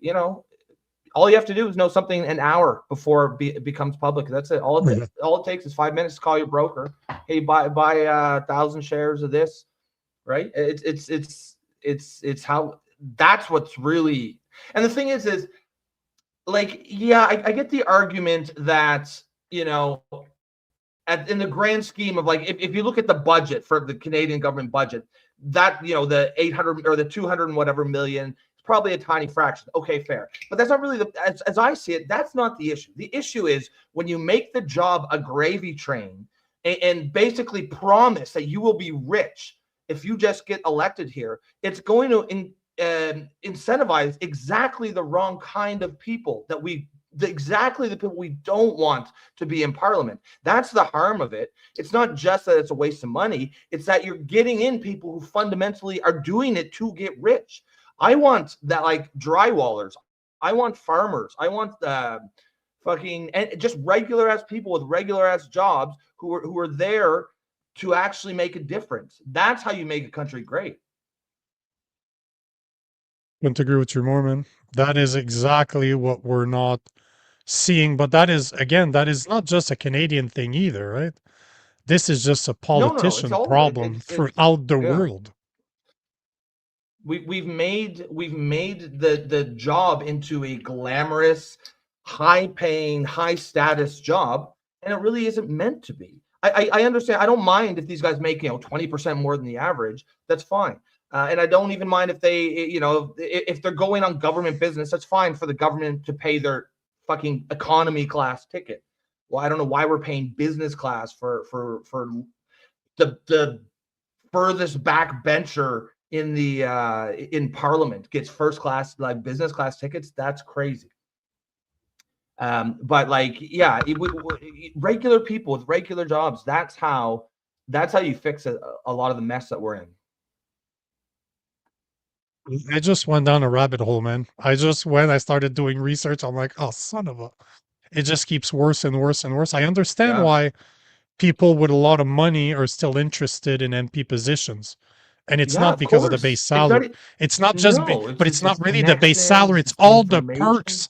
all you have to do is know something an hour before it becomes public. That's it. All it takes is 5 minutes to call your broker. Hey, buy 1,000 shares of this, right? It's how that's what's really. And the thing is like, yeah, I get the argument that in the grand scheme of, like, if you look at the budget for the Canadian government budget, that the 800 or the 200 and whatever million is probably a tiny fraction. Okay, fair, but that's not really as I see it. That's not the issue. The issue is when you make the job a gravy train and basically promise that you will be rich if you just get elected here. It's going to incentivize exactly the wrong kind of people exactly the people we don't want to be in Parliament. That's the harm of it. It's not just that it's a waste of money. It's that you're getting in people who fundamentally are doing it to get rich. I want that, like drywallers. I want farmers. I want fucking and just regular ass people with regular ass jobs who are there to actually make a difference. That's how you make a country great. Couldn't agree with you more, man. That is exactly what we're not seeing. But that is, again, that is not just a Canadian thing either, right? This is just a No, no, no. It's politician all problem throughout the yeah. world. We've made the job into a glamorous, high paying, high status job, and it really isn't meant to be. I understand. I don't mind if these guys make 20% more than the average. That's fine. And I don't even mind if they if they're going on government business. That's fine for the government to pay their fucking economy class ticket. Well, I don't know why we're paying business class for the furthest backbencher in Parliament gets first class, like business class tickets. That's crazy. But like, yeah, regular people with regular jobs. That's how you fix a lot of the mess that we're in. I just went down a rabbit hole, man. I started doing research. I'm like, oh, son of a. It just keeps worse and worse and worse. I understand Yeah, why people with a lot of money are still interested in MP positions. And it's yeah, not of because of the course. base It's not. salary. It's not just, No, it's but it's, it's not it's really the base salary. connections, It's it's all the information. perks,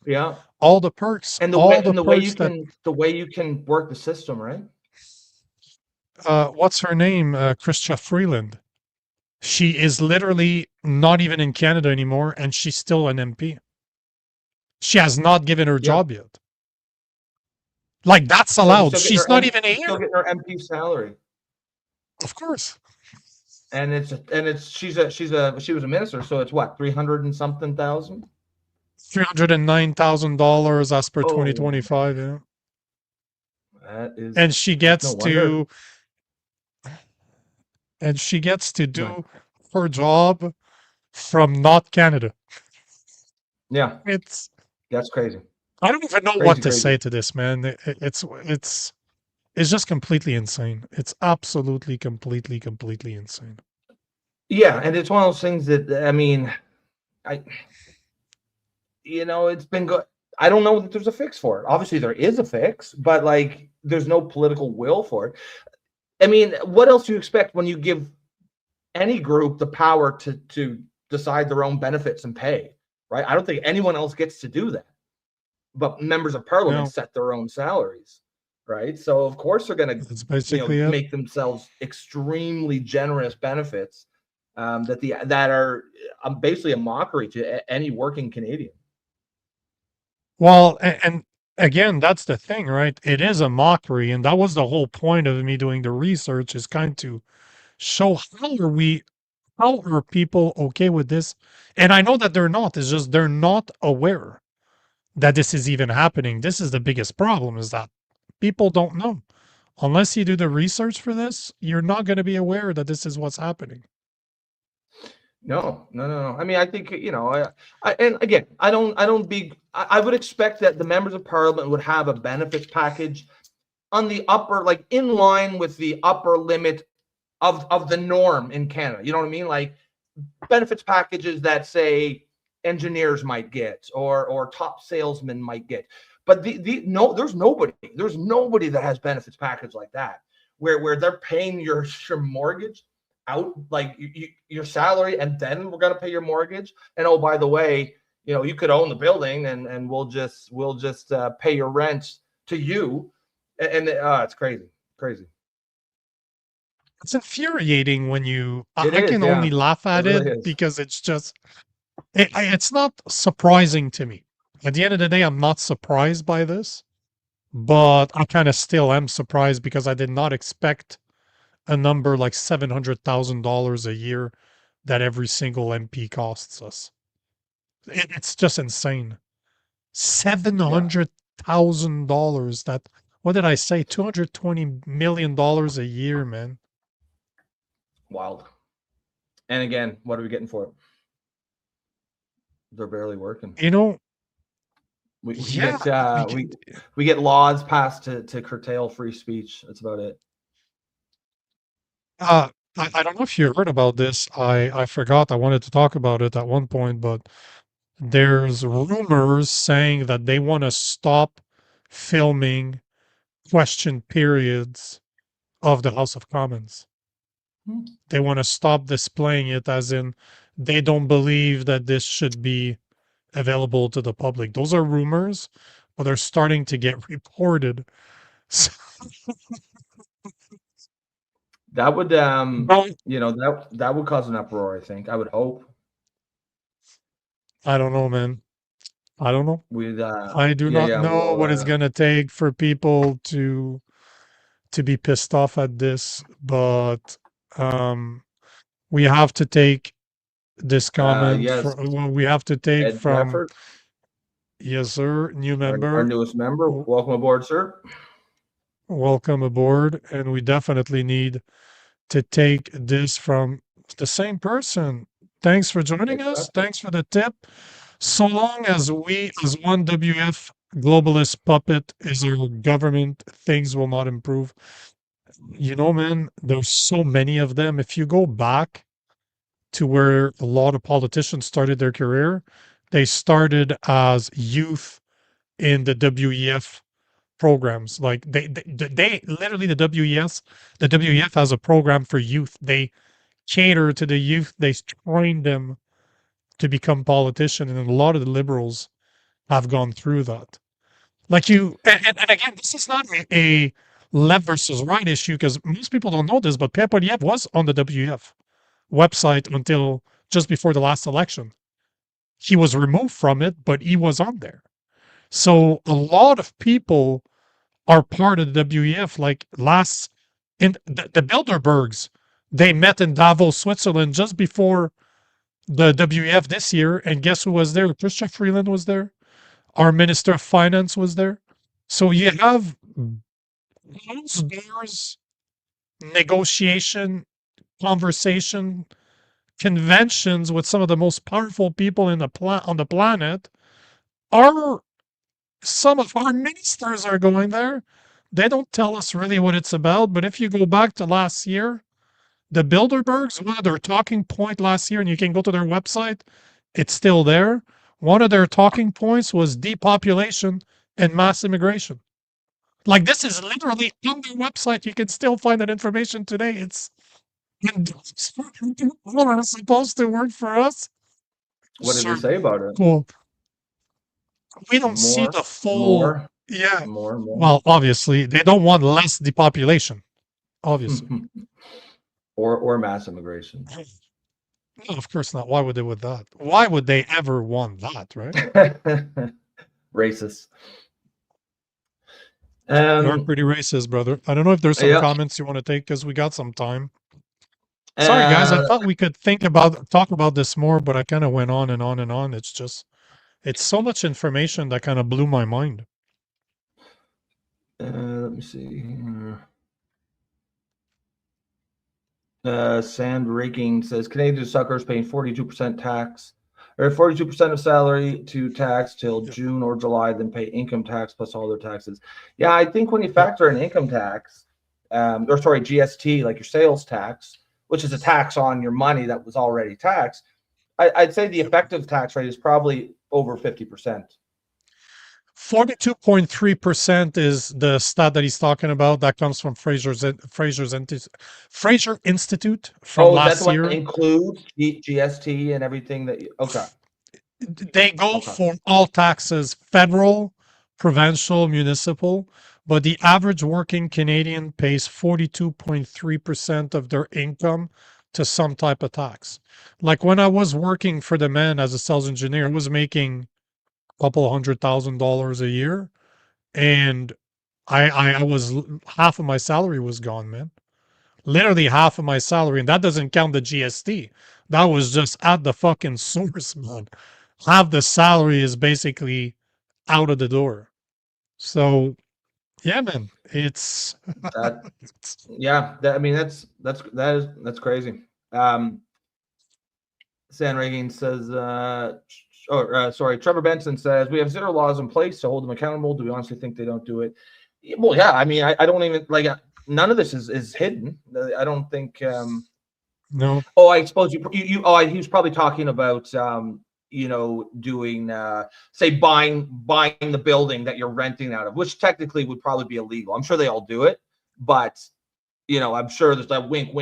Yeah, all the perks, and the way all the and the way you perks that, can the way you can work the system, right? what's her name? Christia Freeland. She is literally not even in Canada anymore, and she's still an MP. She has not given her Yeah. job yet. Like, that's So she's allowed. still getting She's her not even she's still here. getting her MP salary. Of course. And she was a minister, so it's what, 300 and something thousand? $309,000 as per Oh, 2025. Yeah. that is And she that's no gets wonder. to and she gets to Go ahead. do her job from not Canada. Yeah, It's that's crazy. I don't even know what Crazy, to crazy. say to this, man. It's just completely insane. It's absolutely completely insane. Yeah, and it's one of those things that I mean, I it's been good. I don't know that there's a fix for it. Obviously, there is a fix, but like, there's no political will for it. I mean, what else do you expect when you give any group the power to decide their own benefits and pay? Right? I don't think anyone else gets to do that. But members of parliament No, set their own salaries, right? So of course they're going to, that's basically it. make themselves extremely generous benefits, that are basically a mockery to any working Canadian. Well, and again, that's the thing, right? It is a mockery, and that was the whole point of me doing the research, is kind of to show how are people okay with this? And I know that they're not. It's just they're not aware that this is even happening. This is the biggest problem, is that people don't know. Unless you do the research for this, you're not going to be aware that this is what's happening. No, no, no, no. I mean, I think and again, I would expect that the members of parliament would have a benefits package on the upper, like in line with the upper limit of the norm in Canada. You know what I mean? Like benefits packages that, say, engineers might get, or top salesmen might get. But no, there's nobody that has benefits package like that, where they're paying your mortgage out, like your salary, and then we're gonna pay your mortgage. And oh, by the way, you could own the building, and we'll just pay your rent to you. And it's crazy, crazy. It's infuriating when It I is, can yeah, only laugh it at it really is. because it's not surprising to me. At the end of the day, I'm not surprised by this, but I kind of still am surprised because I did not expect a number like $700,000 a year that every single MP costs us. It's just insane. Yeah, $700,000. What did I say? $220 million a year, man. wild. And again, what are we getting for it? They're barely working. You know, We yeah, get we get, we get laws passed to curtail free speech. That's about it. uh, I don't know if you heard about this. I forgot. I wanted to talk about it at one point, but there's rumors saying that they want to stop filming question periods of the House of Commons. Hmm. They want to stop displaying it, as in they don't believe that this should be available to the public. Those are rumors, but they're starting to get reported. So, That would don't, that would cause an uproar. I think. I would hope. I don't know, man. I don't know. With I do Yeah, not yeah, know well, what it's gonna take for people to be pissed off at this, but um, we have to take this comment yes, from. Well, we have to take Ed from, Trafford, yes, sir, new our member. newest member. w- Welcome aboard, sir. Welcome aboard, and we definitely need to take this from the same person. Thanks for joining us. Exactly. Thanks for the tip. So long as we, as one WF globalist puppet, is our government, things will not improve. You know, man, there's so many of them. If you go back to where a lot of politicians started their career, they started as youth in the WEF programs. Like they literally, the WEF has a program for youth. They cater to the youth. They train them to become politicians, and a lot of the liberals have gone through that. Like and again, this is not a left versus right issue because most people don't know this, but Pierre Poilievre was on the WEF. website until just before the last election. He was removed from it, but he was on there. So a lot of people are part of the WEF. Like in the Bilderbergs, they met in Davos, Switzerland, just before the WEF this year. And guess who was there? Chrystia Freeland was there. Our Minister of Finance was there. So you have closed doors, negotiation, conversation, conventions with some of the most powerful people in on the planet. Some of our ministers are going there. They don't tell us really what it's about, but if you go back to last year, the Bilderbergs, one of their talking point last year, and you can go to their website, it's still there. One of their talking points was depopulation and mass immigration. Like, this is literally on their website. You can still find that information today. It's all are supposed to work for us. What did they Sure. say about it? Cool. We don't see the full. Yeah. More. Well, obviously, they don't want less depopulation. Obviously. or mass immigration. No, of course not. Why would they want that? Why would they ever want that, right? Racist. You're pretty racist, brother. I don't know if there's some comments you want to take because we got some time. Sorry, guys. I thought we could talk about this more, but I kind of went on and on and on. It's so much information that kind of blew my mind. Let me see here. Sand Raking says Canadian suckers paying 42% tax or 42% of salary to tax till June or July, then pay income tax plus all their taxes. Yeah, I think when you factor in income tax, GST, like your sales tax, which is a tax on your money that was already taxed, I'd say the effective tax rate is probably over 50%. 42.3% is the stat that he's talking about. That comes from Fraser Institute from last year. That includes GST and everything that okay. They go for all taxes, federal, provincial, municipal, but the average working Canadian pays 42.3% of their income to some type of tax. Like when I was working for the man as a sales engineer, I was making couple $100,000 a year, and I was half of my salary was gone, man. Literally half of my salary, and that doesn't count the GST. That was just at the fucking source, man. Half the salary is basically out of the door. So, yeah, man, it's that's crazy. San Reagan says Trevor Benson says, we have zero laws in place to hold them accountable. Do we honestly think they don't do it? Well, yeah. I mean, I don't even none of this is hidden. I don't think. No. Oh, I suppose he was probably talking about doing say buying the building that you're renting out of, which technically would probably be illegal. I'm sure they all do it, but I'm sure there's that wink,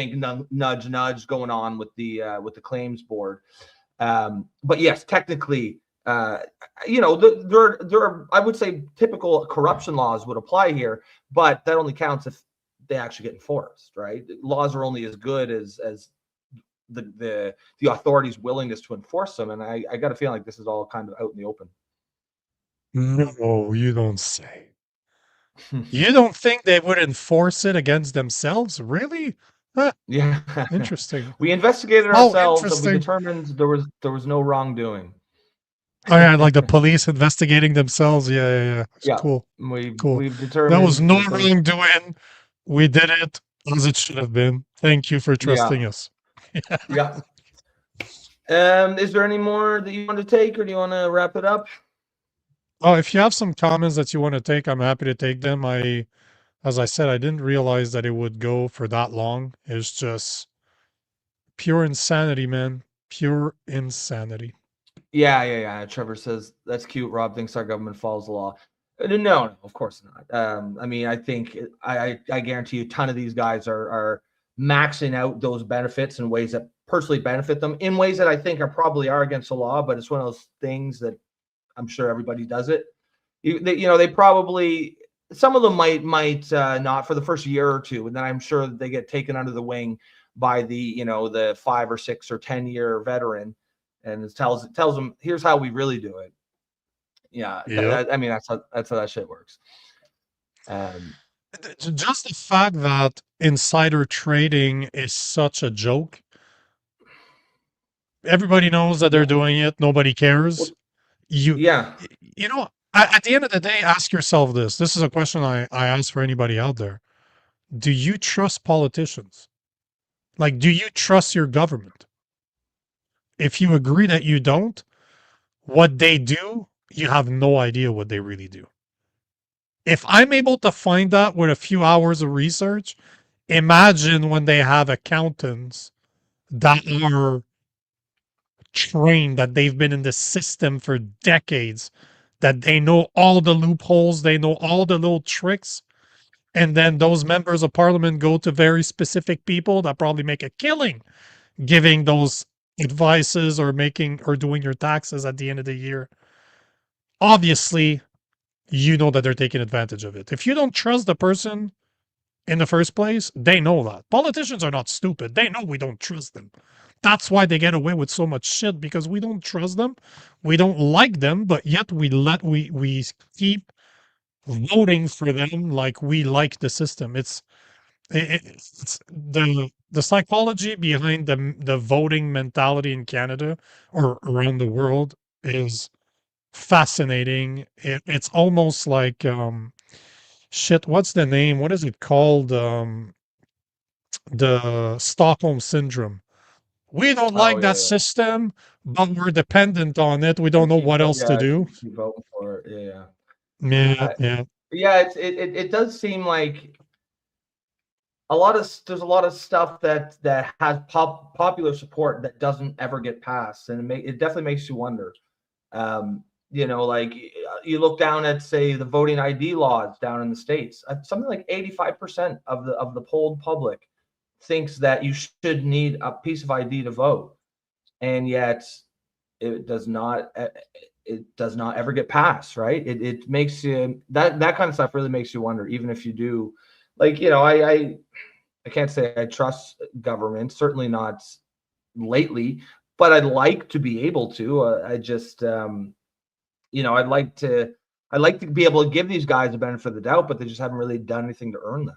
nudge going on with the claims board. But yes, technically, there are, I would say, typical corruption laws would apply here, but that only counts if they actually get enforced, right? Laws are only as good as the authorities' willingness to enforce them, and I got a feeling like this is all kind of out in the open. No, you don't say. You don't think they would enforce it against themselves? Really? Huh. Yeah. Interesting. We investigated ourselves and we determined there was no wrongdoing. Oh yeah, like the police investigating themselves. Yeah. Cool. We've determined there was no wrongdoing. We did it as it should have been. Thank you for trusting us. Yeah. Is there any more that you want to take, or do you want to wrap it up? Oh, if you have some comments that you want to take, I'm happy to take them. As I said, I didn't realize that it would go for that long. It's just pure insanity, man. Pure insanity. Yeah. Trevor says, that's cute. Rob thinks our government follows the law. No, of course not. I mean, I think I guarantee you a ton of these guys are maxing out those benefits in ways that personally benefit them, in ways that I think probably are against the law, but it's one of those things that I'm sure everybody does it. They probably, some of them might not for the first year or two, and then I'm sure that they get taken under the wing by the the 5 or 6 or 10-year veteran, and it tells them, here's how we really do it. Yeah, Yep. I mean, that's how that shit works. Um, Just the fact that insider trading is such a joke. Everybody knows that they're yeah, doing it. Nobody cares. well, You, yeah, you know, at the end of the day, ask yourself this. This is a question I ask for anybody out there. Do you trust politicians? Like, do you trust your government? If you agree that you don't, what they do, you have no idea what they really do. If I'm able to find that with a few hours of research, imagine when they have accountants that are trained, that they've been in the system for decades, that they know all the loopholes, they know all the little tricks. And then those members of parliament go to very specific people that probably make a killing giving those advices or making or doing your taxes at the end of the year. Obviously, you know that they're taking advantage of it. If you don't trust the person in the first place, they know that. Politicians are not stupid. They know we don't trust them. That's why they get away with so much shit, because we don't trust them. We don't like them, but yet we keep voting for them like we like the system. It's the psychology behind the voting mentality in Canada or around the world is fascinating. It's almost like shit, what's the name? What is it called? The Stockholm syndrome. We don't oh like yeah, that yeah. system, but we're dependent on it. We don't We know keep what else to do. keep voting for it. Yeah, Yeah, yeah. yeah. Yeah, it does seem like there's a lot of stuff that has popular support that doesn't ever get passed, and it definitely makes you wonder. Like you look down at, say, the voting ID laws down in the States, something like 85% of the polled public thinks that you should need a piece of ID to vote, and yet it does not. It does not ever get passed, right? It makes you, that kind of stuff really makes you wonder, even if you do, like, I can't say I trust government, certainly not lately, but I'd like to be able to. I just, I'd like to be able to give these guys the benefit of the doubt, but they just haven't really done anything to earn that.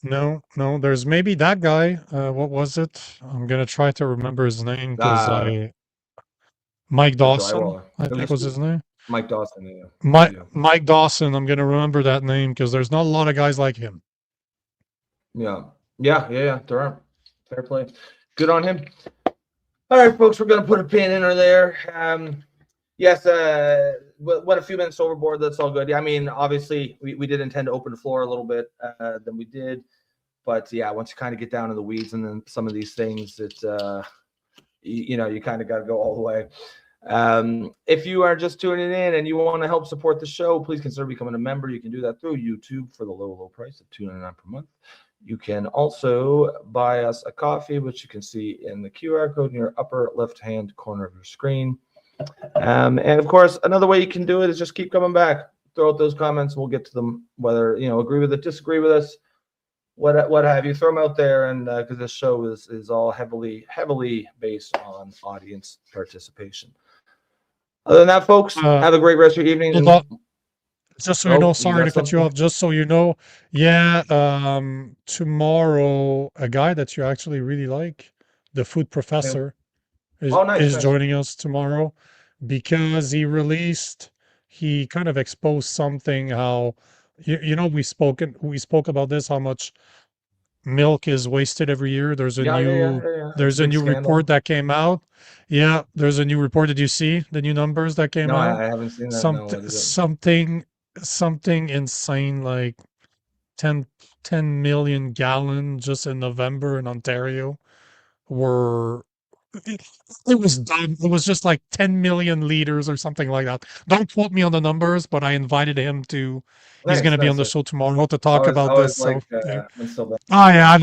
No, no, there's maybe that guy. What was it? I'm gonna try to remember his name because Uh, I Mike the Dawson, drywaller. I It think was was his name. Mike Dawson. Yeah, Mike yeah, Mike Dawson. I'm gonna remember that name because there's not a lot of guys like him. yeah, yeah. There are. Fair play. Good on him. All right, folks, we're gonna put a pin in her there. Yes, went a few minutes overboard. That's all good. Yeah, I mean, obviously, we did intend to open the floor a little bit than we did, but yeah, once you kind of get down to the weeds and then some of these things, you kind of got to go all the way. If you are just tuning in and you want to help support the show, please consider becoming a member. You can do that through YouTube for the low price of $2.99 per month. You can also buy us a coffee, which you can see in the QR code in your upper left-hand corner of your screen. And of course, another way you can do it is just keep coming back. Throw out those comments. We'll get to them, whether agree with it, disagree with us, what have you. Throw them out there, and because this show is all heavily based on audience participation. Other than that, folks, have a great rest of your evening. Hold on. Just so you know, You sorry got to cut you something? off. Just so you know, yeah, tomorrow, a guy that you actually really like, the food Yeah. professor, Oh, nice. is joining us tomorrow because he kind of exposed something how we spoke about this, how much milk is wasted every year. Yeah. It's a There's a big new report scandal. that came out. Yeah, there's a new report. Did you see the new numbers that came No, out? I haven't seen that. No, Something what is it? something insane, like 10 10 million gallon just in November in Ontario were it, it was done. It was just like 10 million liters or something like that. Don't quote me on the numbers, but I invited him to, he's going Nice, to be on nice. the show tomorrow to I talk about always this. like So, yeah. when Sylvain. Oh, yeah.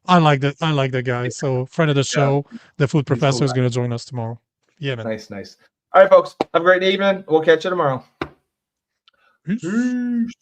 I like the guy. So, friend of the Yeah, show, the food he's a cool professor is guy. going to join us tomorrow. Yeah, man. Nice. All right, folks. Have a great evening. We'll catch you tomorrow. Peace. Peace.